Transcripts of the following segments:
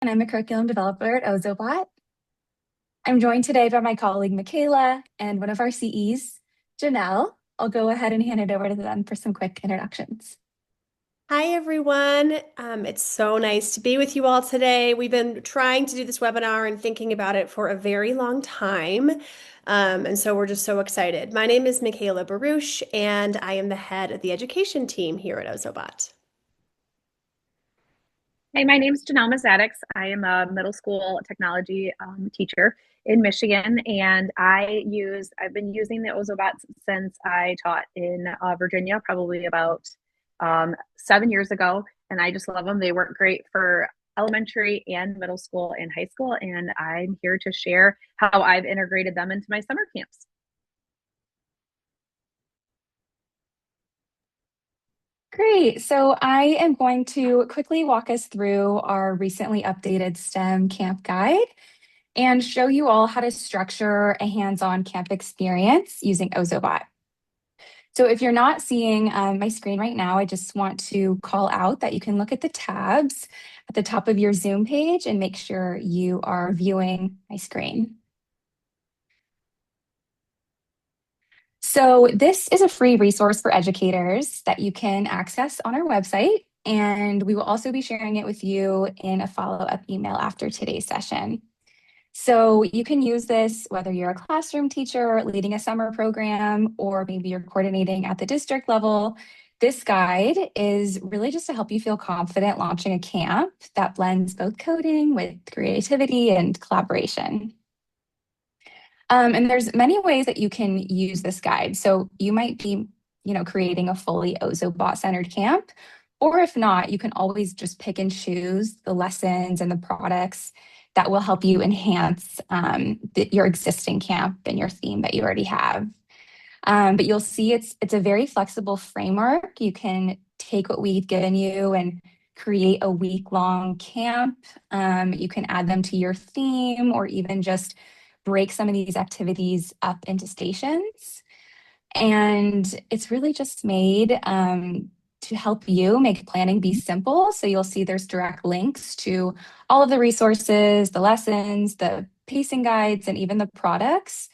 And I'm a curriculum developer at Ozobot. I'm joined today by my colleague Michaela and one of our CEs, Janelle. I'll go ahead and hand it over to them for some quick introductions. Hi, everyone. It's so nice to be with you all today. We've been trying to do this webinar and thinking about it for a very long time. And so we're just so excited. My name is Michaela Baruch, and I am the head of the education team here at Ozobot. Hey, my name's Janelle Mazadix. I am a middle school technology teacher in Michigan, and I've been using the Ozobots since I taught in Virginia, probably about 7 years ago, and I just love them. They work great for elementary and middle school and high school, and I'm here to share how I've integrated them into my summer camps. Great. So I am going to quickly walk us through our recently updated STEM camp guide and show you all how to structure a hands-on camp experience using Ozobot. So if you're not seeing my screen right now, I just want to call out that you can look at the tabs at the top of your Zoom page and make sure you are viewing my screen. So this is a free resource for educators that you can access on our website, and we will also be sharing it with you in a follow-up email after today's session. So you can use this whether you're a classroom teacher leading a summer program, or maybe you're coordinating at the district level. This guide is really just to help you feel confident launching a camp that blends both coding with creativity and collaboration. And there's many ways that you can use this guide. So you might be, creating a fully Ozobot-centered camp, or if not, you can always just pick and choose the lessons and the products that will help you enhance your existing camp and your theme that you already have. But you'll see it's a very flexible framework. You can take what we've given you and create a week-long camp. You can add them to your theme or even just break some of these activities up into stations. And it's really just made to help you make planning be simple. So you'll see there's direct links to all of the resources, the lessons, the pacing guides, and even the products.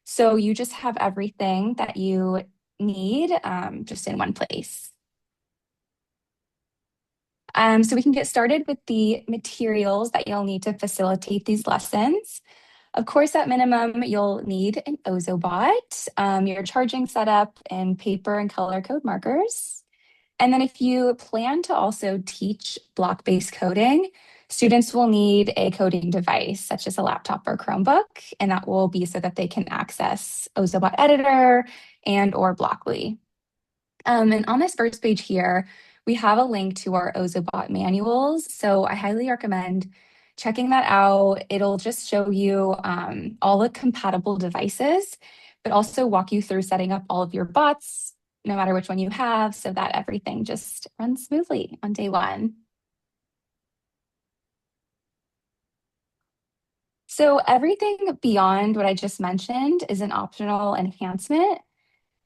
So you just have everything that you need just in one place. So we can get started with the materials that you'll need to facilitate these lessons. Of course, at minimum, you'll need an Ozobot, your charging setup, and paper and color code markers. And then if you plan to also teach block-based coding, students will need a coding device, such as a laptop or Chromebook, and that will be so that they can access Ozobot Editor and or Blockly. And on this first page here, we have a link to our Ozobot manuals. So I highly recommend checking that out. It'll just show you all the compatible devices, but also walk you through setting up all of your bots, no matter which one you have, so that everything just runs smoothly on day one. So everything beyond what I just mentioned is an optional enhancement.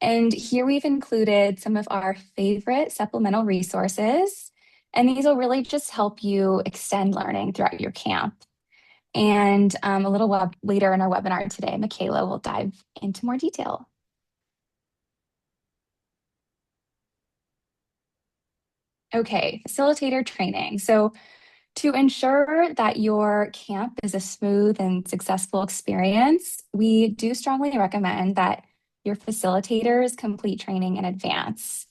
And here we've included some of our favorite supplemental resources. And these will really just help you extend learning throughout your camp. And a little later in our webinar today, Michaela will dive into more detail. Okay, facilitator training. So to ensure that your camp is a smooth and successful experience, we do strongly recommend that your facilitators complete training in advance.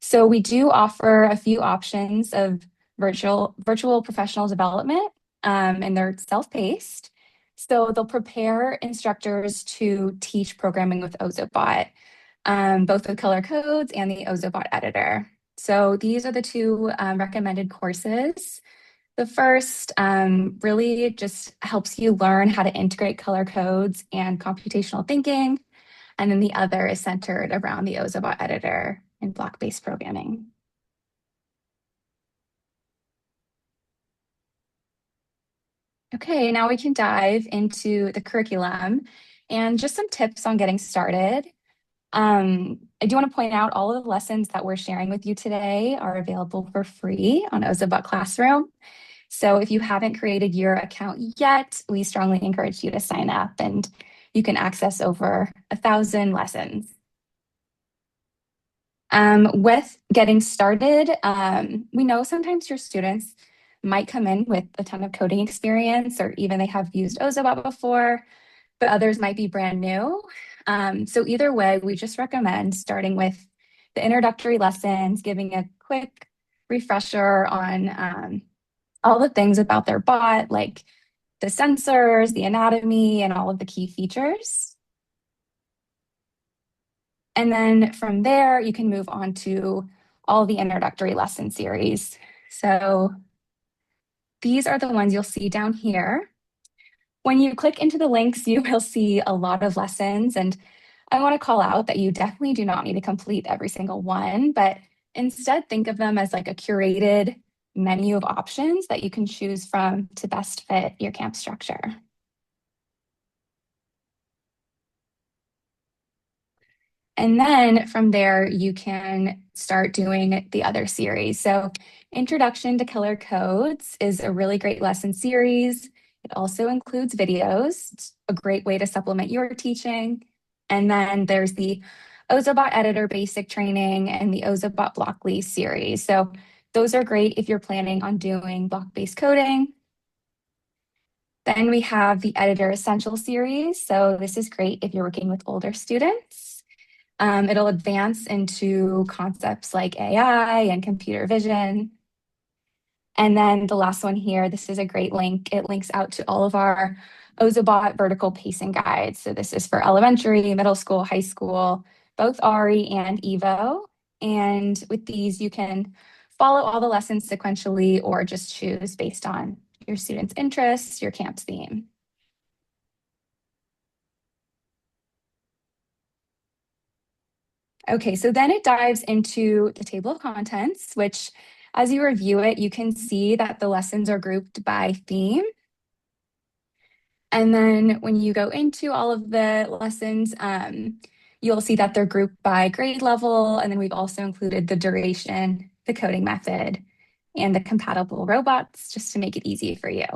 So we do offer a few options of virtual professional development, and they're self-paced. So they'll prepare instructors to teach programming with Ozobot, both with color codes and the Ozobot editor. So these are the two recommended courses. The first really just helps you learn how to integrate color codes and computational thinking. And then the other is centered around the Ozobot editor and block-based programming. Okay, now we can dive into the curriculum and just some tips on getting started. I do want to point out all of the lessons that we're sharing with you today are available for free on Ozobot Classroom. So if you haven't created your account yet, we strongly encourage you to sign up, and you can access over 1,000 lessons. With getting started, we know sometimes your students might come in with a ton of coding experience, or even they have used Ozobot before, but others might be brand new. So either way, we just recommend starting with the introductory lessons, giving a quick refresher on all the things about their bot, like the sensors, the anatomy, and all of the key features. And then from there, you can move on to all the introductory lesson series. So these are the ones you'll see down here. When you click into the links, you will see a lot of lessons. And I want to call out that you definitely do not need to complete every single one, but instead think of them as like a curated menu of options that you can choose from to best fit your camp structure. And then from there, you can start doing the other series. So Introduction to Color Codes is a really great lesson series. It also includes videos. It's a great way to supplement your teaching. And then there's the Ozobot Editor Basic Training and the Ozobot Blockly series. So those are great if you're planning on doing block-based coding. Then we have the Editor Essential series. So this is great if you're working with older students. It'll advance into concepts like AI and computer vision. And then the last one here, this is a great link. It links out to all of our Ozobot vertical pacing guides. So this is for elementary, middle school, high school, both Ari and Evo. And with these, you can follow all the lessons sequentially or just choose based on your students' interests, your camp's theme. Okay, so then it dives into the table of contents, which as you review it, you can see that the lessons are grouped by theme. And then when you go into all of the lessons, you'll see that they're grouped by grade level. And then we've also included the duration, the coding method, and the compatible robots, just to make it easy for you.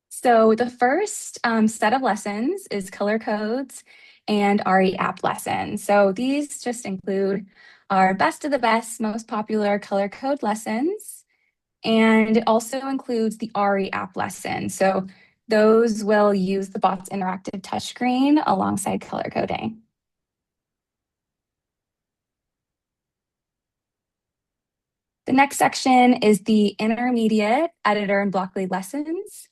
So the first set of lessons is color codes and RE app lessons. So these just include our best of the best, most popular color code lessons. And it also includes the RE app lesson. So those will use the bot's interactive touchscreen alongside color coding. The next section is the intermediate editor and blockly lessons.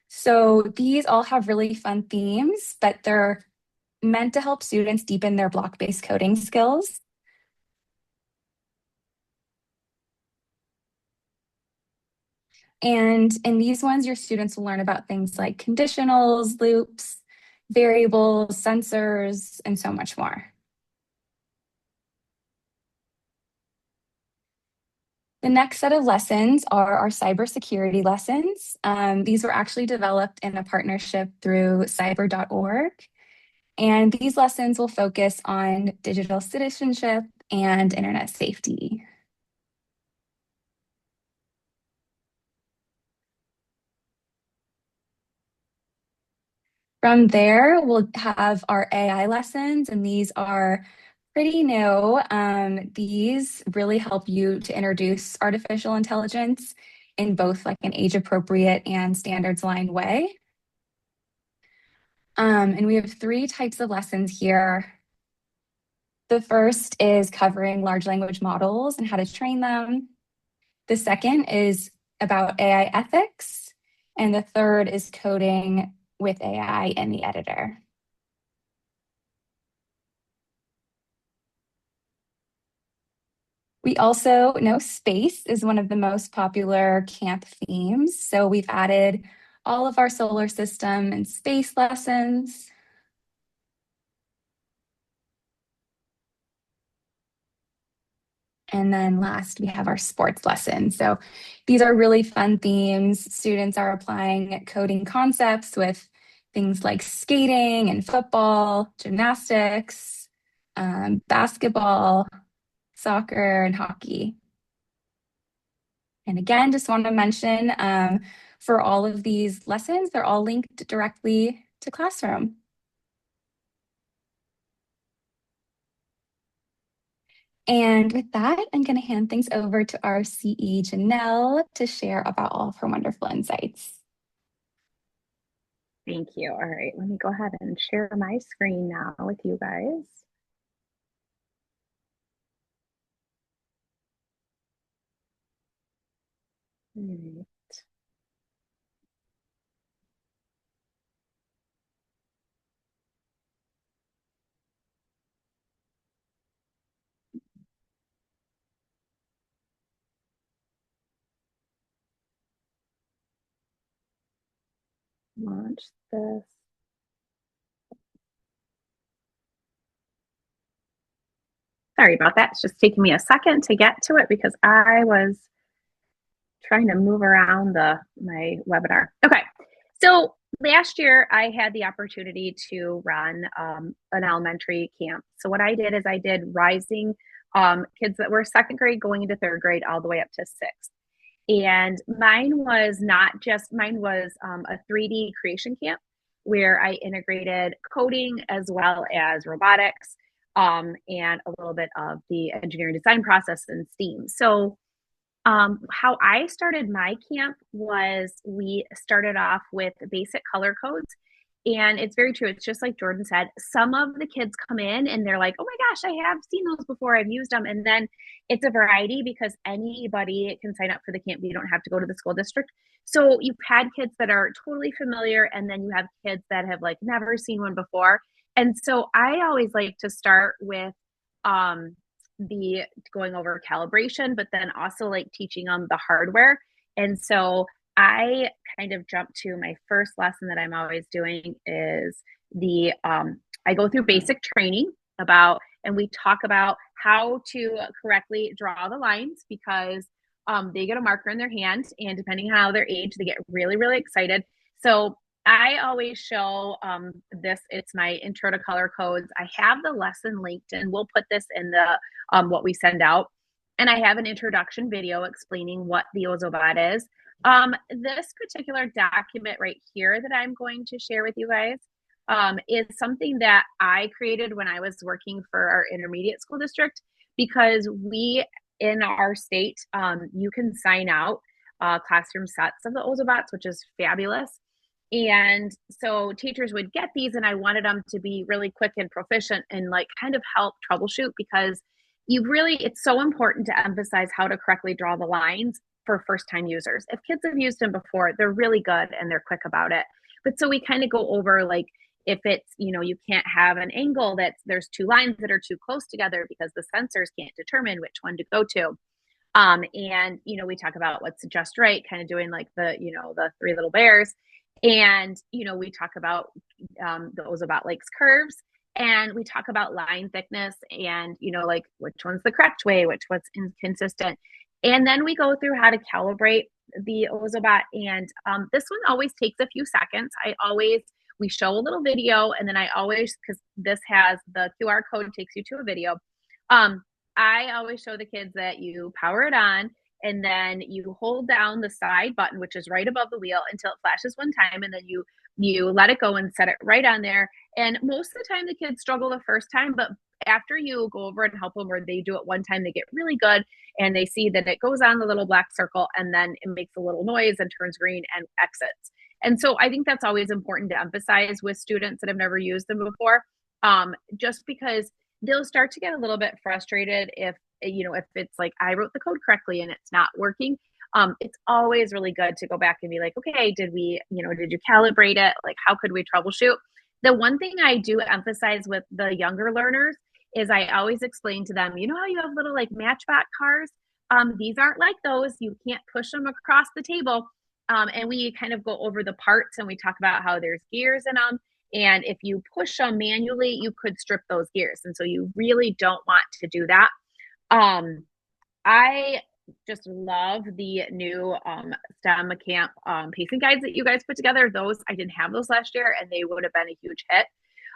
So these all have really fun themes, but they're meant to help students deepen their block-based coding skills. And in these ones, your students will learn about things like conditionals, loops, variables, sensors, and so much more. The next set of lessons are our cybersecurity lessons. These were actually developed in a partnership through cyber.org. And these lessons will focus on digital citizenship and internet safety. From there, we'll have our AI lessons, and these are pretty new. These really help you to introduce artificial intelligence in both like an age-appropriate and standards-aligned way. And we have 3 types of lessons here. The first is covering large language models and how to train them. The second is about AI ethics. And the third is coding with AI in the editor. We also know space is one of the most popular camp themes. So we've added all of our solar system and space lessons. And then last, we have our sports lessons. So these are really fun themes. Students are applying coding concepts with things like skating and football, gymnastics, basketball, soccer, and hockey. And again, just want to mention for all of these lessons, they're all linked directly to Classroom. And with that, I'm going to hand things over to our CE, Janelle, to share about all of her wonderful insights. Thank you. All right, let me go ahead and share my screen now with you guys. All right. Launch this. Sorry about that. It's just taking me a second to get to it because I was trying to move around my webinar. Okay, so last year I had the opportunity to run an elementary camp. So what I did is I did rising kids that were second grade going into third grade all the way up to sixth. And mine was a 3D creation camp where I integrated coding as well as robotics and a little bit of the engineering design process in STEAM. So how I started my camp was we started off with basic color codes. And it's very true. It's just like Jordan said. Some of the kids come in and they're like, oh my gosh, I have seen those before. I've used them. And then it's a variety because anybody can sign up for the camp. You don't have to go to the school district. So you've had kids that are totally familiar. And then you have kids that have like never seen one before. And so I always like to start with the going over calibration, but then also like teaching them the hardware. And so I kind of jumped to my first lesson that I'm always doing is I go through basic training and we talk about how to correctly draw the lines because they get a marker in their hand and depending on how their age, they get really, really excited. So I always show it's my intro to color codes. I have the lesson linked and we'll put this in the what we send out. And I have an introduction video explaining what the Ozobot is. This particular document right here that I'm going to share with you guys is something that I created when I was working for our intermediate school district because in our state, you can sign out classroom sets of the Ozobots, which is fabulous. And so teachers would get these and I wanted them to be really quick and proficient and like kind of help troubleshoot because it's so important to emphasize how to correctly draw the lines for first time users. If kids have used them before, they're really good and they're quick about it. But so we kind of go over like if it's, you can't have an angle there's two lines that are too close together because the sensors can't determine which one to go to. And we talk about what's just right, kind of doing like the three little bears. And, we talk about the Ozobot likes curves and we talk about line thickness and, like which one's the correct way, which one's inconsistent. And then we go through how to calibrate the Ozobot. And this one always takes a few seconds. We show a little video and then because this has the QR code takes you to a video. I always show the kids that you power it on and then you hold down the side button, which is right above the wheel until it flashes one time. And then you let it go and set it right on there. And most of the time the kids struggle the first time, but after you go over and help them or they do it one time, they get really good and they see that it goes on the little black circle and then it makes a little noise and turns green and exits. And so I think that's always important to emphasize with students that have never used them before, just because they'll start to get a little bit frustrated if it's like I wrote the code correctly and it's not working. It's always really good to go back and be like, okay, did you calibrate it? Like, how could we troubleshoot? The one thing I do emphasize with the younger learners is I always explain to them, how you have little like Matchbox cars? These aren't like those. You can't push them across the table. And we kind of go over the parts and we talk about how there's gears in them. And if you push them manually, you could strip those gears. And so you really don't want to do that. I just love the new STEM camp pacing guides that you guys put together. I didn't have those last year and they would have been a huge hit.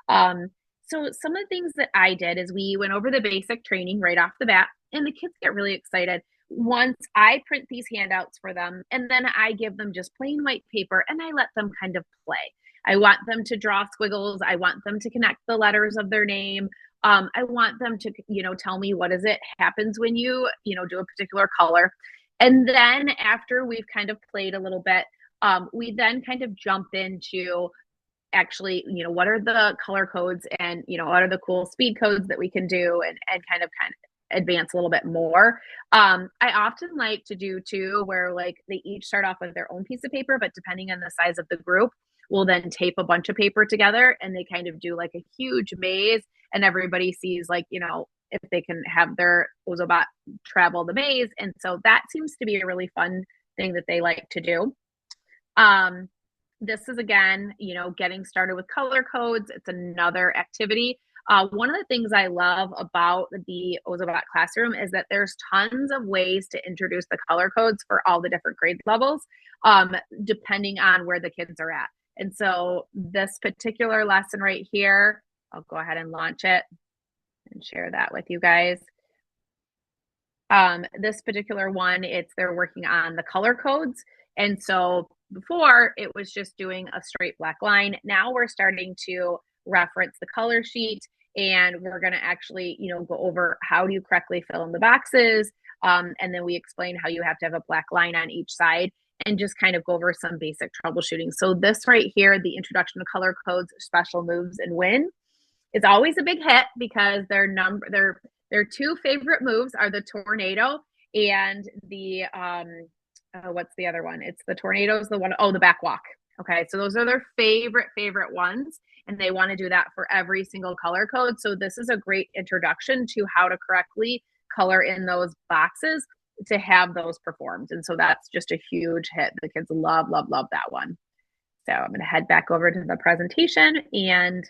So some of the things that I did is we went over the basic training right off the bat and the kids get really excited. once I print these handouts for them, and then I give them just plain white paper and I let them kind of play. I want them to draw squiggles. I want them to connect the letters of their name. I want them to, tell me what is it happens when you, do a particular color. And then after we've kind of played a little bit, we then kind of jump into actually, what are the color codes and, what are the cool speed codes that we can do and kind of advance a little bit more. I often like to do too, where like they each start off with their own piece of paper, but depending on the size of the group, we'll then tape a bunch of paper together and they kind of do like a huge maze and everybody sees like, if they can have their Ozobot travel the maze. And so that seems to be a really fun thing that they like to do. This is again, getting started with color codes. It's another activity. One of the things I love about the Ozobot classroom is that there's tons of ways to introduce the color codes for all the different grade levels, depending on where the kids are at. And so this particular lesson right here, I'll go ahead and launch it and share that with you guys. This particular one, they're working on the color codes. And so before it was just doing a straight black line. Now we're starting to reference the color sheet and we're going to actually, go over how do you correctly fill in the boxes. And then we explain how you have to have a black line on each side and just kind of go over some basic troubleshooting. So this right here, the introduction to color codes, special moves and win, is always a big hit because their two favorite moves are the tornado and the, what's the other one? It's the tornadoes, the back walk. Okay. So those are their favorite ones. And they want to do that for every single color code. So this is a great introduction to how to correctly color in those boxes to have those performed. And so that's just a huge hit. The kids love that one. So I'm going to head back over to the presentation and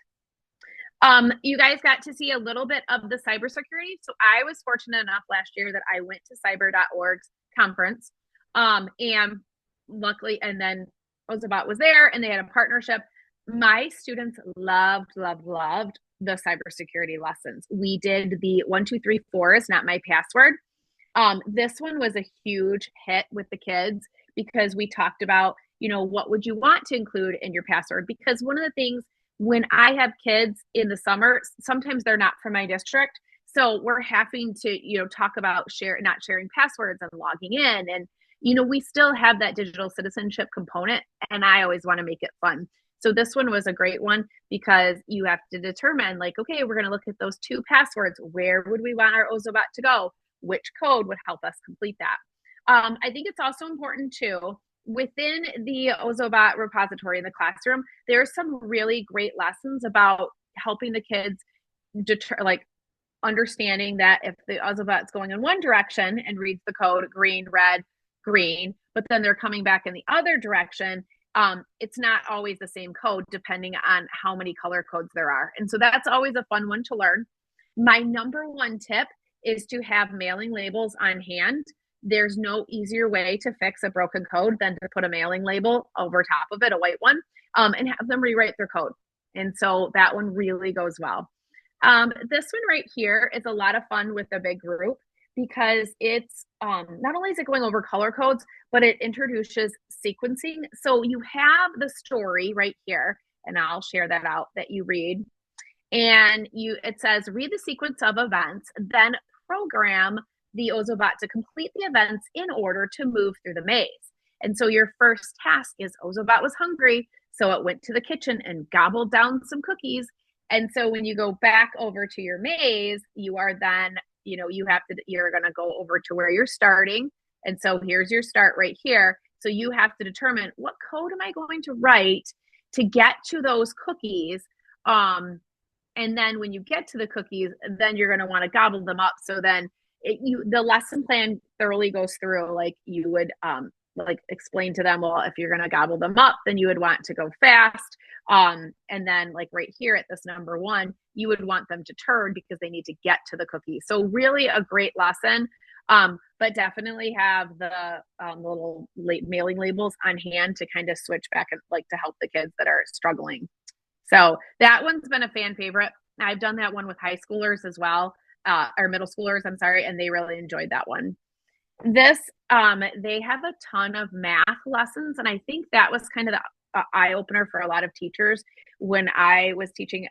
you guys got to see a little bit of the cybersecurity. So I was fortunate enough last year that I went to cyber.org's conference. And luckily, and then Ozobot was there and they had a partnership. My students loved the cybersecurity lessons. We did the 1, 2, 3, 4 is not my password. This one was a huge hit with the kids because we talked about, what would you want to include in your password? Because one of the things when I have kids in the summer, sometimes they're not from my district. So we're having to, talk about not sharing passwords and logging in. And, we still have that digital citizenship component and I always want to make it fun. So this one was a great one because you have to determine like, okay, we're going to look at those 2 passwords. Where would we want our Ozobot to go? Which code would help us complete that? I think it's also important too, within the Ozobot repository in the classroom, there's some really great lessons about helping the kids understanding that if the Ozobot's going in one direction and reads the code green, red, green, but then they're coming back in the other direction, it's not always the same code depending on how many color codes there are. And so that's always a fun one to learn. My number one tip is to have mailing labels on hand. There's no easier way to fix a broken code than to put a mailing label over top of it, a white one, and have them rewrite their code. And so that one really goes well. This one right here is a lot of fun with a big group because it's not only is it going over color codes, but it introduces sequencing. So you have the story right here, and I'll share that out that you read. And it says, read the sequence of events, then program the Ozobot to complete the events in order to move through the maze. And so your first task is Ozobot was hungry, so it went to the kitchen and gobbled down some cookies. And so when you go back over to your maze, you are then, you're going to go over to where you're starting. And so here's your start right here. So you have to determine what code am I going to write to get to those cookies. And then when you get to the cookies, then you're going to want to gobble them up. So then the lesson plan thoroughly goes through, like you would explain to them, well, if you're going to gobble them up, then you would want to go fast. And then like right here at this number 1, you would want them to turn because they need to get to the cookie. So really a great lesson, but definitely have the little mailing labels on hand to kind of switch back and to help the kids that are struggling. So that one's been a fan favorite. I've done that one with high schoolers as well, or middle schoolers, I'm sorry, and they really enjoyed that one. This, they have a ton of math lessons, and I think that was kind of the eye opener for a lot of teachers when I was teaching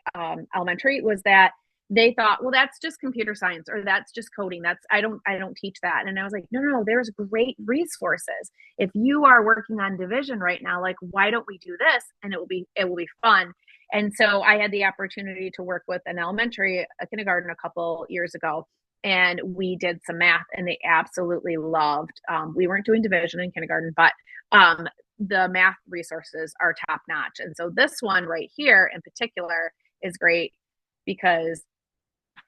elementary, was that they thought, well, that's just computer science or that's just coding. I don't teach that. And I was like, no, there's great resources. If you are working on division right now, like, why don't we do this? And it will be fun. And so I had the opportunity to work with an elementary, a kindergarten a couple years ago, and we did some math, and they absolutely loved. We weren't doing division in kindergarten, but the math resources are top notch. And so this one right here in particular is great because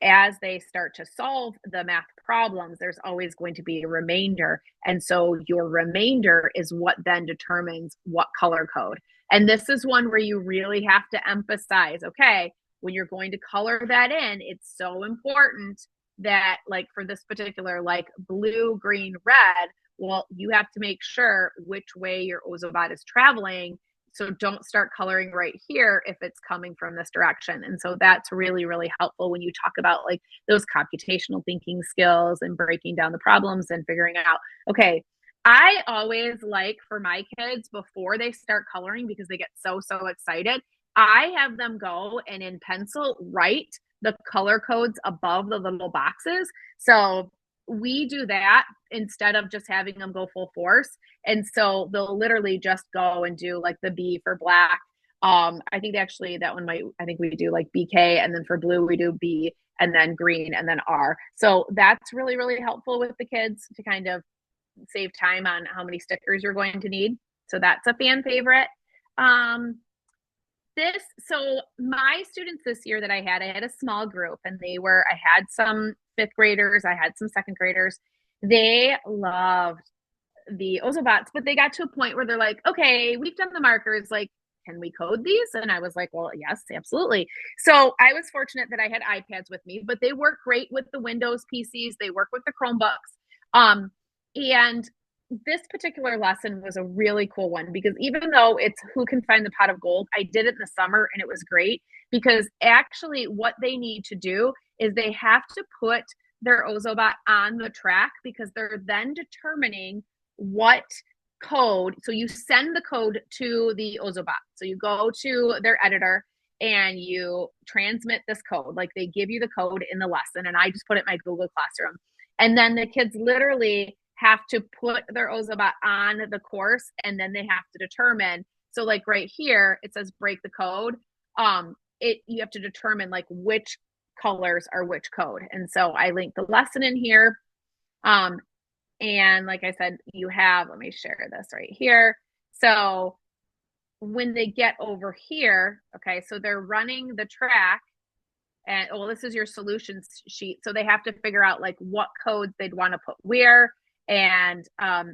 as they start to solve the math problems, there's always going to be a remainder. And so your remainder is what then determines what color code. And this is one where you really have to emphasize, okay, when you're going to color that in, it's so important that, like, for this particular, like, blue, green, red, well, you have to make sure which way your Ozobot is traveling. So don't start coloring right here if it's coming from this direction. And so that's really, really helpful when you talk about, like, those computational thinking skills and breaking down the problems and figuring out, okay, I always like for my kids before they start coloring, because they get so excited, I have them go and in pencil write the color codes above the little boxes. So we do that instead of just having them go full force. And so they'll literally just go and do, like, the B for black. I think actually that one I think we do like BK, and then for blue we do B, and then green, and then R. So that's really, really helpful with the kids to kind of save time on how many stickers you're going to need. So that's a fan favorite. So my students this year that I had a small group, and I had some fifth graders, I had some second graders. They loved the Ozobots, but they got to a point where they're like, okay, we've done the markers, like, can we code these? And I was like, well, yes, absolutely. So I was fortunate that I had iPads with me, but they work great with the Windows PCs. They work with the Chromebooks. And this particular lesson was a really cool one, because even though it's who can find the pot of gold, I did it in the summer and it was great, because actually what they need to do is they have to put their Ozobot on the track, because they're then determining what code. So you send the code to the Ozobot. So you go to their editor and you transmit this code. Like, they give you the code in the lesson, and I just put it in my Google Classroom. And then the kids literally have to put their Ozobot on the course, and then they have to determine. So, like, right here, it says break the code. You have to determine, like, which colors are which code. And so I linked the lesson in here. And like I said, let me share this right here. So when they get over here, okay, so they're running the track, and this is your solutions sheet. So they have to figure out, like, what codes they'd want to put where. And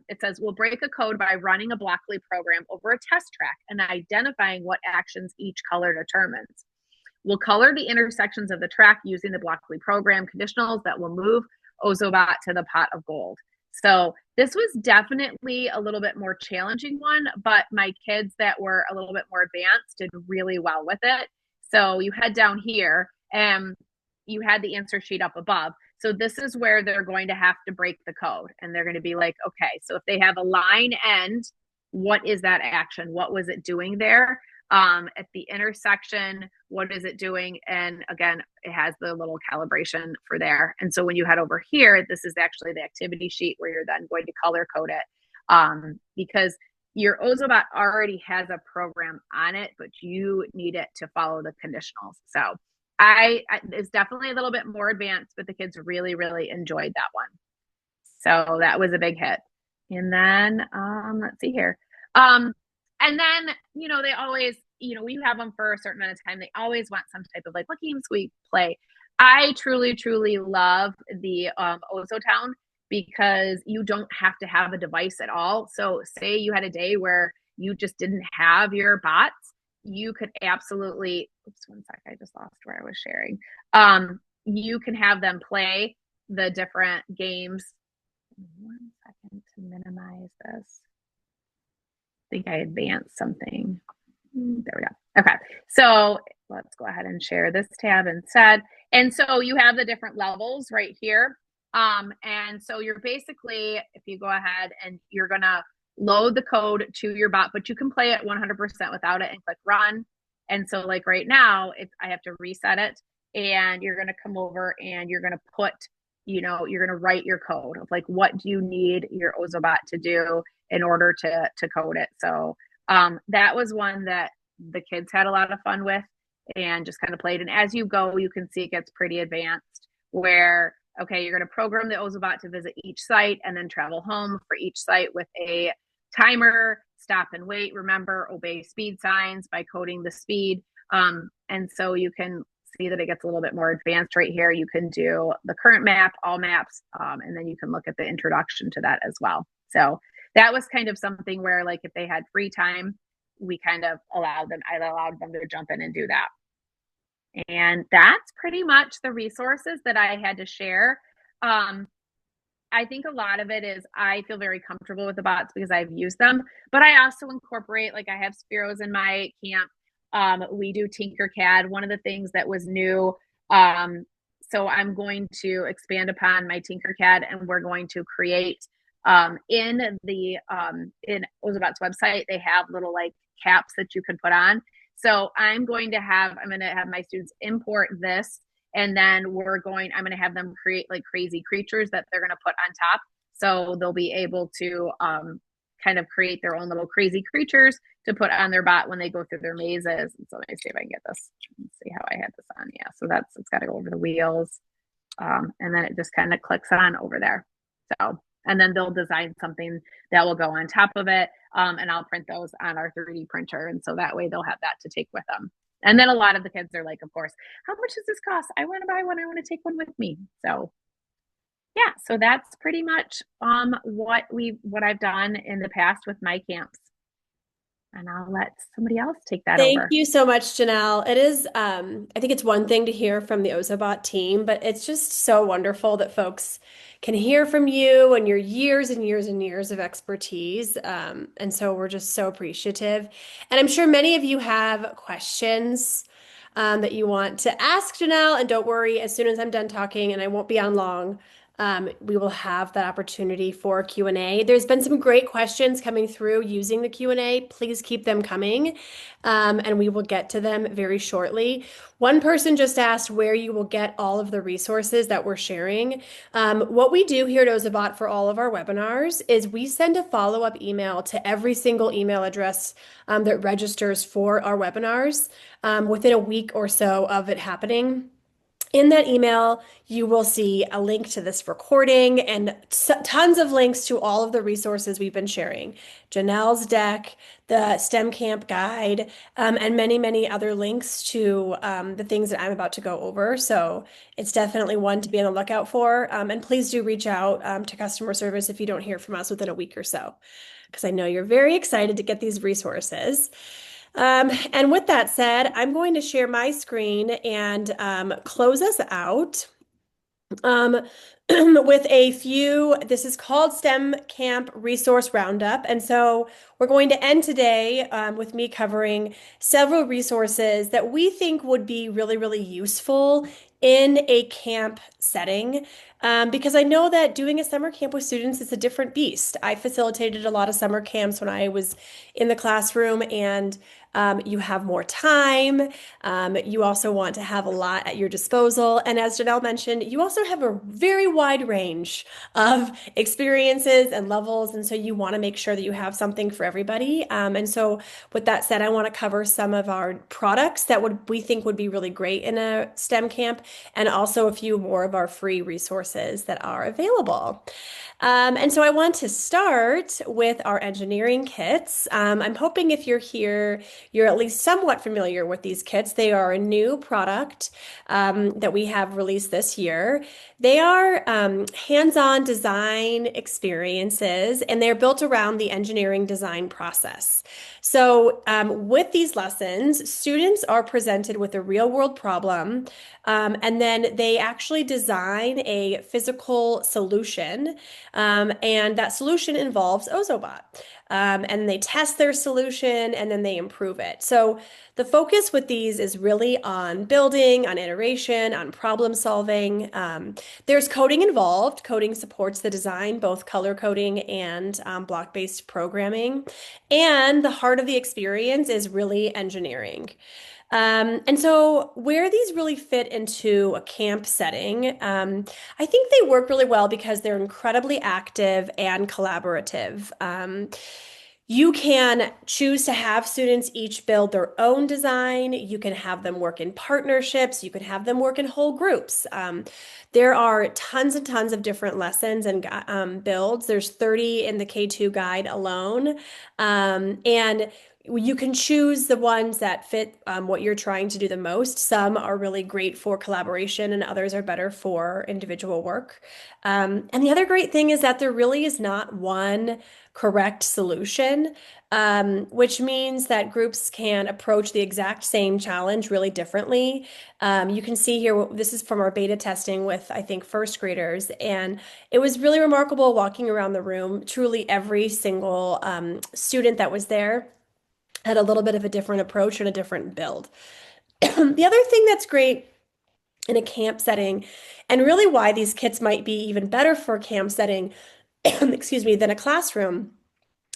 it says, we'll break a code by running a Blockly program over a test track and identifying what actions each color determines. We'll color the intersections of the track using the Blockly program conditionals that will move Ozobot to the pot of gold. So this was definitely a little bit more challenging one, but my kids that were a little bit more advanced did really well with it. So you head down here and you had the answer sheet up above. So this is where they're going to have to break the code, and they're going to be like, okay, so if they have a line end, what is that action? What was it doing there? At the intersection, what is it doing? And again, it has the little calibration for there. And so when you head over here, this is actually the activity sheet where you're then going to color code it, because your Ozobot already has a program on it, but you need it to follow the conditionals. So it's definitely a little bit more advanced, but the kids really, really enjoyed that one. So that was a big hit. And then let's see here. And then, they always, we have them for a certain amount of time. They always want some type of, like, what games we play. I truly, truly love the Ozotown, because you don't have to have a device at all. So say you had a day where you just didn't have your bots, you could absolutely, one sec, I just lost where I was sharing. You can have them play the different games. 1 second to minimize this. I think I advanced something. There we go. Okay. So let's go ahead and share this tab instead. And so you have the different levels right here. And so you're basically, if you go ahead and you're going to load the code to your bot, but you can play it 100% without it and click run. And so like right now, I have to reset it, and you're going to come over and you're going to put, you're going to write your code of like, what do you need your Ozobot to do in order to code it. So that was one that the kids had a lot of fun with and just kind of played. And as you go, you can see it gets pretty advanced where, okay, you're going to program the Ozobot to visit each site and then travel home for each site with a timer, stop and wait. Remember, obey speed signs by coding the speed. And so you can see that it gets a little bit more advanced right here. You can do the current map, all maps, and then you can look at the introduction to that as well. So that was kind of something where like if they had free time, we kind of I allowed them to jump in and do that. And that's pretty much the resources that I had to share. I think a lot of it is I feel very comfortable with the bots because I've used them, but I also incorporate, like I have Spiros in my camp. We do Tinkercad. One of the things that was new, so I'm going to expand upon my Tinkercad, and we're going to create in Ozobot's website, they have little like caps that you can put on. So I'm going to have my students import this, and then I'm going to have them create like crazy creatures that they're going to put on top. So they'll be able to kind of create their own little crazy creatures to put on their bot when they go through their mazes. And so let me see if I can get this. Let's see how I had this on. Yeah, so it's got to go over the wheels. And then it just kind of clicks on over there. So, and then they'll design something that will go on top of it. And I'll print those on our 3D printer. And so that way they'll have that to take with them. And then a lot of the kids are like, of course, how much does this cost? I want to buy one. I want to take one with me. So yeah, so that's pretty much what I've done in the past with my camps. And I'll let somebody else take that over. Thank you so much, Janelle. It is, I think it's one thing to hear from the Ozobot team, but it's just so wonderful that folks can hear from you and your years and years and years of expertise. And so we're just so appreciative. And I'm sure many of you have questions that you want to ask Janelle. And don't worry, as soon as I'm done talking, and I won't be on long, we will have that opportunity for Q&A. There's been some great questions coming through using the Q&A. Please keep them coming, and we will get to them very shortly. One person just asked where you will get all of the resources that we're sharing. What we do here at Ozobot for all of our webinars is we send a follow-up email to every single email address that registers for our webinars within a week or so of it happening. In that email, you will see a link to this recording and tons of links to all of the resources we've been sharing. Janelle's deck, the STEM Camp guide, and many, many other links to the things that I'm about to go over. So it's definitely one to be on the lookout for. And please do reach out to customer service if you don't hear from us within a week or so, because I know you're very excited to get these resources. And with that said, I'm going to share my screen and close us out with a few. This is called STEM Camp Resource Roundup. And so we're going to end today with me covering several resources that we think would be really, really useful in a camp setting. Because I know that doing a summer camp with students is a different beast. I facilitated a lot of summer camps when I was in the classroom, and you have more time. You also want to have a lot at your disposal. And as Janelle mentioned, you also have a very wide range of experiences and levels. And so you want to make sure that you have something for everybody. And so with that said, I want to cover some of our products that we think would be really great in a STEM camp, and also a few more of our free resources that are available. And so I want to start with our engineering kits. I'm hoping if you're here, you're at least somewhat familiar with these kits. They are a new product that we have released this year. They are hands-on design experiences, and they're built around the engineering design process. So with these lessons, students are presented with a real-world problem, and then they actually design a physical solution, and that solution involves Ozobot. and they test their solution and then they improve it. So the focus with these is really on building, on iteration, on problem solving. There's coding involved. Coding supports the design, both color coding and block-based programming. And the heart of the experience is really engineering. And so where these really fit into a camp setting, I think they work really well because they're incredibly active and collaborative. You can choose to have students each build their own design. You can have them work in partnerships. You can have them work in whole groups. There are tons and tons of different lessons and builds. There's 30 in the K2 guide alone. And you can choose the ones that fit what you're trying to do the most. Some are really great for collaboration and others are better for individual work. And the other great thing is that there really is not one correct solution, which means that groups can approach the exact same challenge really differently. You can see here, this is from our beta testing with, I think, first graders, and it was really remarkable walking around the room. Truly every single student that was there had a little bit of a different approach and a different build. The other thing that's great in a camp setting, and really why these kits might be even better for a camp setting, excuse me, than a classroom,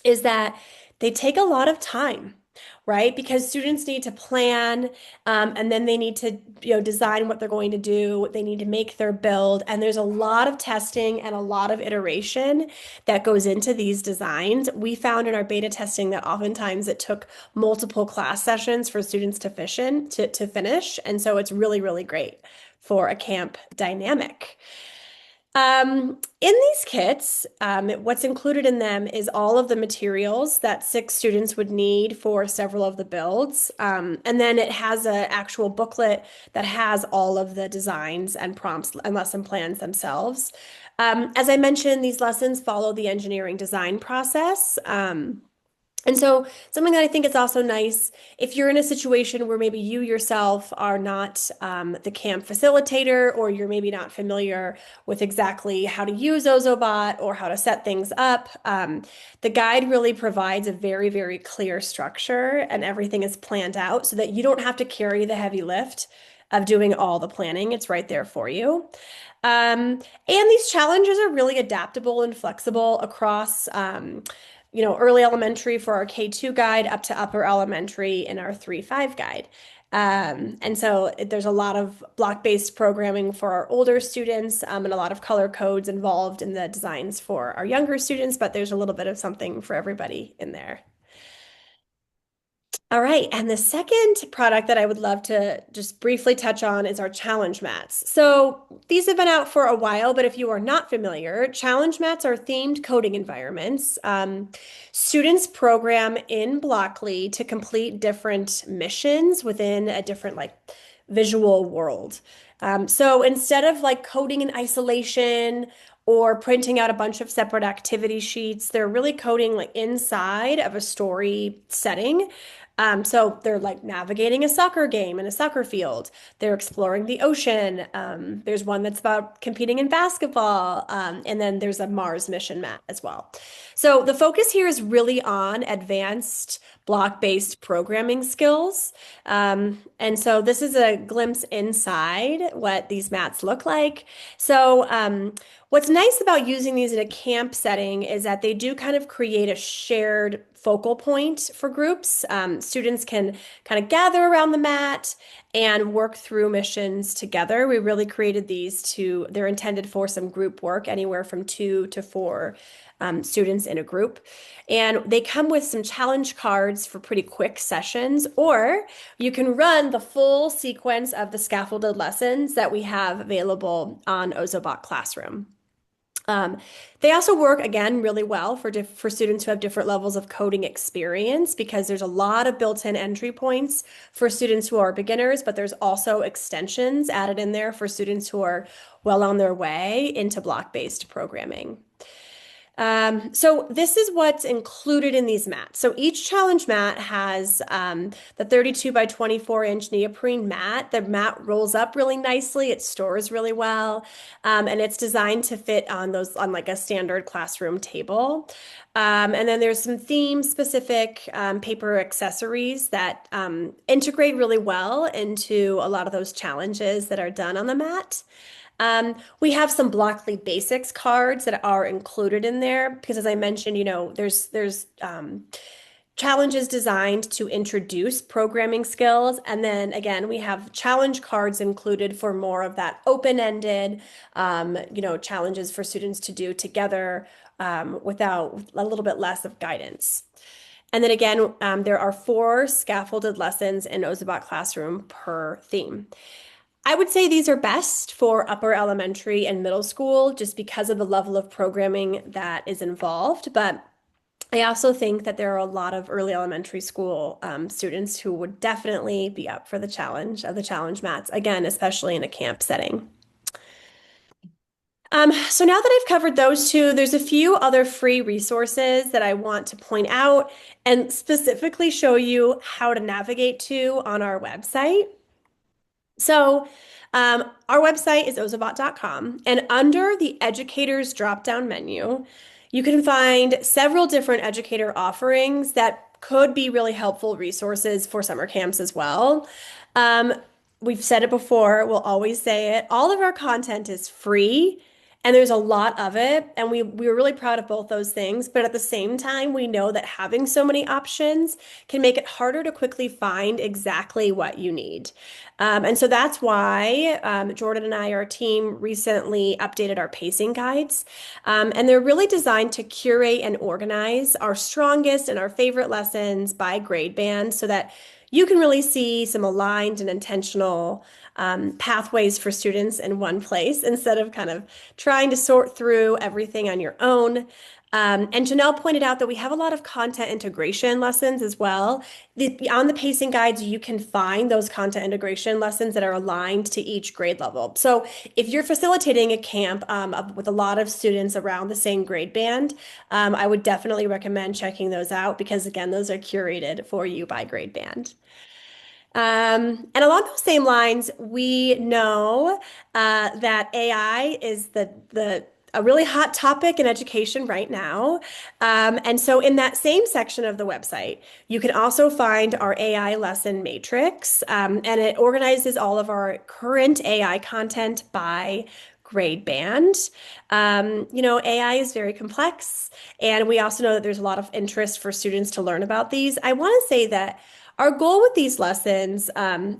is that they take a lot of time, right? Because students need to plan, and then they need to, design what they're going to do. They need to make their build, and there's a lot of testing and a lot of iteration that goes into these designs. We found in our beta testing that oftentimes it took multiple class sessions for students to finish, and so it's really, really great for a camp dynamic. In these kits, what's included in them is all of the materials that 6 students would need for several of the builds. And then it has an actual booklet that has all of the designs and prompts and lesson plans themselves. As I mentioned, these lessons follow the engineering design process. And so something that I think is also nice, if you're in a situation where maybe you yourself are not the camp facilitator, or you're maybe not familiar with exactly how to use Ozobot or how to set things up, the guide really provides a very, very clear structure, and everything is planned out so that you don't have to carry the heavy lift of doing all the planning. It's right there for you. And these challenges are really adaptable and flexible across early elementary for our K2 guide up to upper elementary in our 3-5 guide. And so there's a lot of block-based programming for our older students, and a lot of color codes involved in the designs for our younger students, but there's a little bit of something for everybody in there. All right, and the second product that I would love to just briefly touch on is our challenge mats. So these have been out for a while, but if you are not familiar, challenge mats are themed coding environments. Students program in Blockly to complete different missions within a different visual world. So instead of coding in isolation or printing out a bunch of separate activity sheets, they're really coding inside of a story setting. So they're navigating a soccer game in a soccer field. They're exploring the ocean. There's one that's about competing in basketball. And then there's a Mars mission mat as well. So the focus here is really on advanced block-based programming skills. And so this is a glimpse inside what these mats look like. So what's nice about using these in a camp setting is that they do kind of create a shared focal point for groups. Students can kind of gather around the mat and work through missions together. We really created these they're intended for some group work, anywhere from 2 to 4 students in a group. And they come with some challenge cards for pretty quick sessions, or you can run the full sequence of the scaffolded lessons that we have available on Ozobot Classroom. They also work, again, really well for students who have different levels of coding experience, because there's a lot of built-in entry points for students who are beginners, but there's also extensions added in there for students who are well on their way into block-based programming. So this is what's included in these mats. So each challenge mat has the 32 by 24-inch neoprene mat. The mat rolls up really nicely. It stores really well, and it's designed to fit on like a standard classroom table. And then there's some theme-specific paper accessories that integrate really well into a lot of those challenges that are done on the mat. We have some Blockly Basics cards that are included in there because, as I mentioned, there's challenges designed to introduce programming skills, and then again, we have challenge cards included for more of that open-ended, challenges for students to do together without a little bit less of guidance. And then again, there are 4 scaffolded lessons in Ozobot Classroom per theme. I would say these are best for upper elementary and middle school just because of the level of programming that is involved. But I also think that there are a lot of early elementary school students who would definitely be up for the challenge of the challenge mats, again, especially in a camp setting. So now that I've covered those two, there's a few other free resources that I want to point out and specifically show you how to navigate to on our website. So our website is ozobot.com, and under the educators drop-down menu, you can find several different educator offerings that could be really helpful resources for summer camps as well. We've said it before, we'll always say it. All of our content is free, and there's a lot of it, and we're really proud of both those things. But at the same time, we know that having so many options can make it harder to quickly find exactly what you need. And so that's why Jordan and I, our team, recently updated our pacing guides. And they're really designed to curate and organize our strongest and our favorite lessons by grade band so that you can really see some aligned and intentional pathways for students in one place instead of kind of trying to sort through everything on your own. And Janelle pointed out that we have a lot of content integration lessons as well. On the pacing guides, you can find those content integration lessons that are aligned to each grade level. So if you're facilitating a camp with a lot of students around the same grade band, I would definitely recommend checking those out because, again, those are curated for you by grade band. And along those same lines, we know that AI is a really hot topic in education right now. And so in that same section of the website, you can also find our AI lesson matrix, and it organizes all of our current AI content by grade band. AI is very complex, and we also know that there's a lot of interest for students to learn about these. I want to say that our goal with these lessons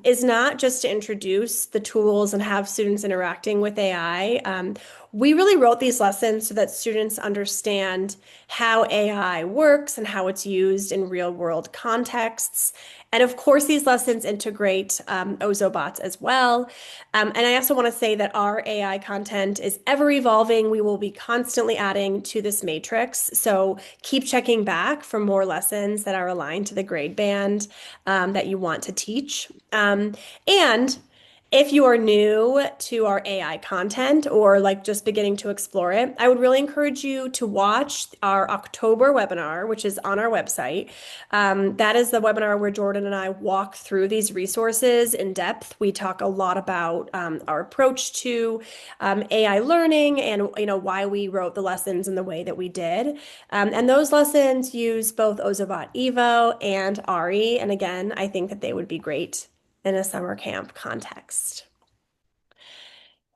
is not just to introduce the tools and have students interacting with AI. We really wrote these lessons so that students understand how AI works and how it's used in real-world contexts. And of course, these lessons integrate Ozobots as well. And I also want to say that our AI content is ever evolving. We will be constantly adding to this matrix. So keep checking back for more lessons that are aligned to the grade band that you want to teach. And if you are new to our AI content or like just beginning to explore it, I would really encourage you to watch our October webinar, which is on our website. That is the webinar where Jordan and I walk through these resources in depth. We talk a lot about our approach to AI learning and why we wrote the lessons in the way that we did. And those lessons use both Ozobot Evo and Ari. And again, I think that they would be great in a summer camp context.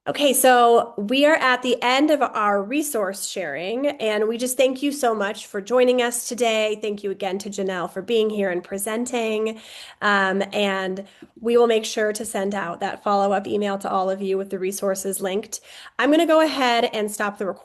Okay, so we are at the end of our resource sharing, and we just thank you so much for joining us today. Thank you again to Janelle for being here and presenting. And we will make sure to send out that follow-up email to all of you with the resources linked. I'm going to go ahead and stop the recording.